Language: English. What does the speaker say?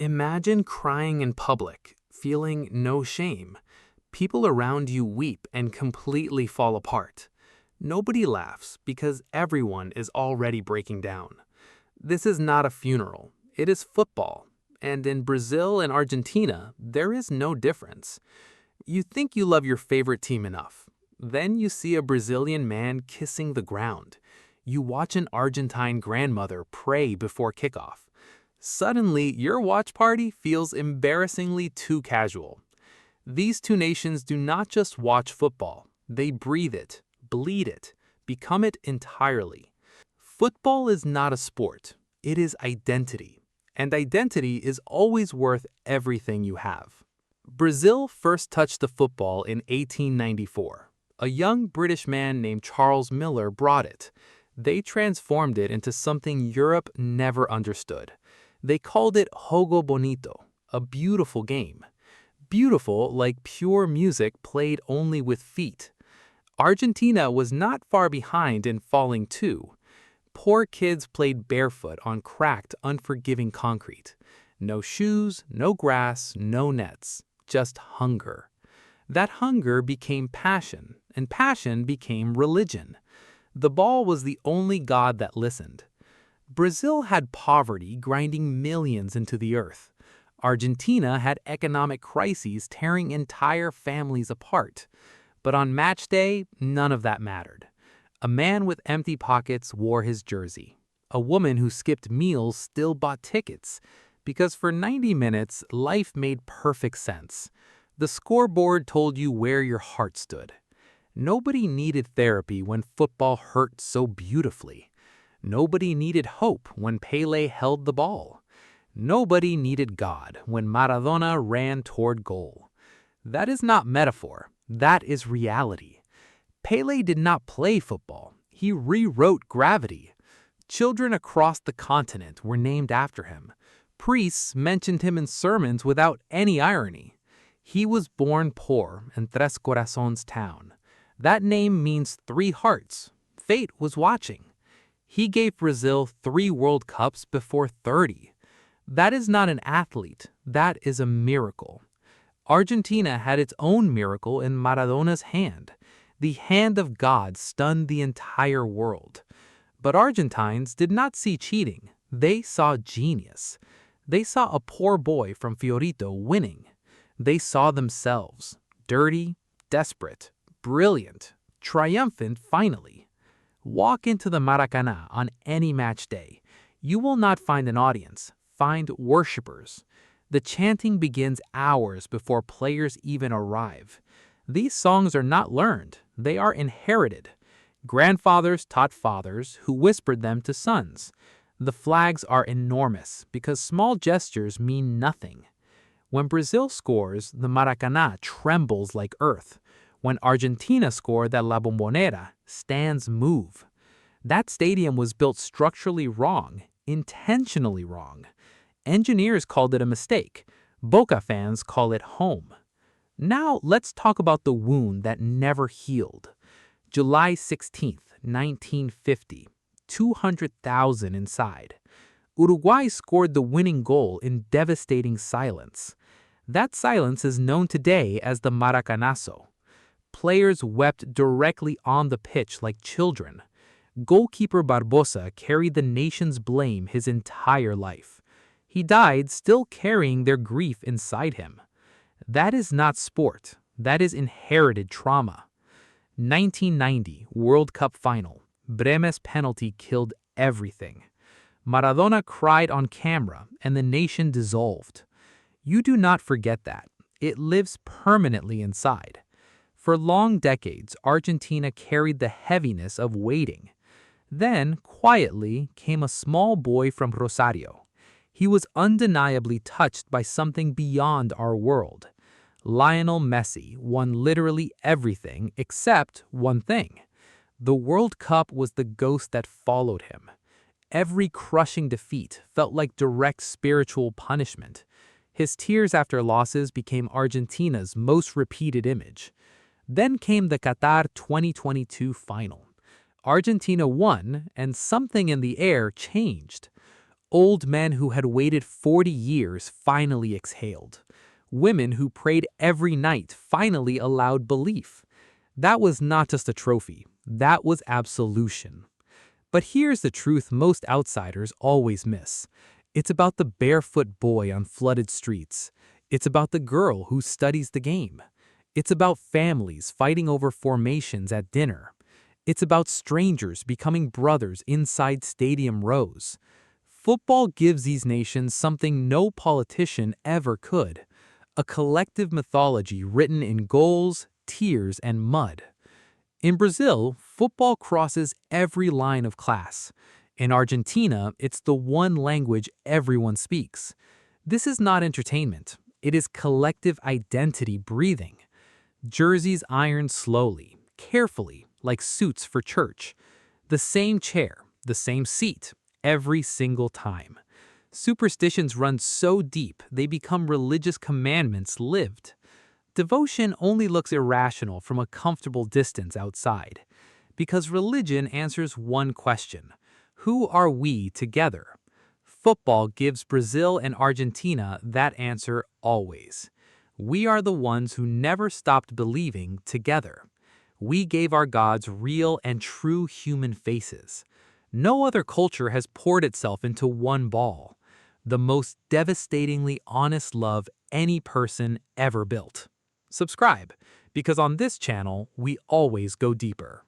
Imagine crying in public, feeling no shame. People around you weep and completely fall apart. Nobody laughs because everyone is already breaking down. This is not a funeral, it is football. And in Brazil and Argentina, there is no difference. You think you love your favorite team enough. Then you see a Brazilian man kissing the ground. You watch an Argentine grandmother pray before kickoff. Suddenly, your watch party feels embarrassingly too casual. These two nations do not just watch football, they breathe it, bleed it, become it entirely. Football is not a sport, it is identity. And identity is always worth everything you have. Brazil first touched the football in 1894. A young British man named Charles Miller brought it. They transformed it into something Europe never understood. They called it Jogo Bonito, a beautiful game. Beautiful like pure music played only with feet. Argentina was not far behind in falling too. Poor kids played barefoot on cracked, unforgiving concrete. No shoes, no grass, no nets, just hunger. That hunger became passion, and passion became religion. The ball was the only god that listened. Brazil had poverty grinding millions into the earth. Argentina had economic crises tearing entire families apart. But on match day, none of that mattered. A man with empty pockets wore his jersey. A woman who skipped meals still bought tickets. Because for 90 minutes, life made perfect sense. The scoreboard told you where your heart stood. Nobody needed therapy when football hurt so beautifully. Nobody needed hope when Pelé held the ball. Nobody needed God when Maradona ran toward goal. That is not metaphor, that is reality. Pelé did not play football, he rewrote gravity. Children across the continent were named after him. Priests mentioned him in sermons without any irony. He was born poor in Tres Corazones town. That name means 3 hearts. Fate was watching. He gave Brazil 3 World Cups before 30. That is not an athlete, that is a miracle. Argentina had its own miracle in Maradona's hand. The hand of God stunned the entire world. But Argentines did not see cheating, they saw genius. They saw a poor boy from Fiorito winning. They saw themselves, dirty, desperate, brilliant, triumphant finally. Walk into the Maracana on any match day. You will not find an audience, find worshippers. The chanting begins hours before players even arrive. These songs are not learned, they are inherited. Grandfathers taught fathers who whispered them to sons. The flags are enormous because small gestures mean nothing. When Brazil scores, the Maracana trembles like earth. When Argentina scored at La Bombonera, stands move. That stadium was built structurally wrong, intentionally wrong. Engineers called it a mistake. Boca fans call it home. Now let's talk about the wound that never healed. July 16th, 1950, 200,000 inside. Uruguay scored the winning goal in devastating silence. That silence is known today as the Maracanazo. Players wept directly on the pitch like children. Goalkeeper Barbosa carried the nation's blame his entire life. He died still carrying their grief inside him. That is not sport, that is inherited trauma. 1990 World Cup Final. Bremes penalty killed everything. Maradona cried on camera and the nation dissolved. You do not forget that. It lives permanently inside. For long decades, Argentina carried the heaviness of waiting. Then, quietly, came a small boy from Rosario. He was undeniably touched by something beyond our world. Lionel Messi won literally everything except one thing. The World Cup was the ghost that followed him. Every crushing defeat felt like direct spiritual punishment. His tears after losses became Argentina's most repeated image. Then came the Qatar 2022 final. Argentina won, and something in the air changed. Old men who had waited 40 years finally exhaled. Women who prayed every night finally allowed belief. That was not just a trophy, that was absolution. But here's the truth most outsiders always miss. It's about the barefoot boy on flooded streets. It's about the girl who studies the game. It's about families fighting over formations at dinner. It's about strangers becoming brothers inside stadium rows. Football gives these nations something no politician ever could: a collective mythology written in goals, tears, and mud. In Brazil, football crosses every line of class. In Argentina, it's the one language everyone speaks. This is not entertainment. It is collective identity breathing. Jerseys ironed slowly, carefully, like suits for church. The same chair, the same seat, every single time. Superstitions run so deep they become religious commandments lived. Devotion only looks irrational from a comfortable distance outside, because religion answers one question: who are we together? Football gives Brazil and Argentina that answer always. We are the ones who never stopped believing together. We gave our gods real and true human faces. No other culture has poured itself into one ball. The most devastatingly honest love any person ever built. Subscribe, because on this channel, we always go deeper.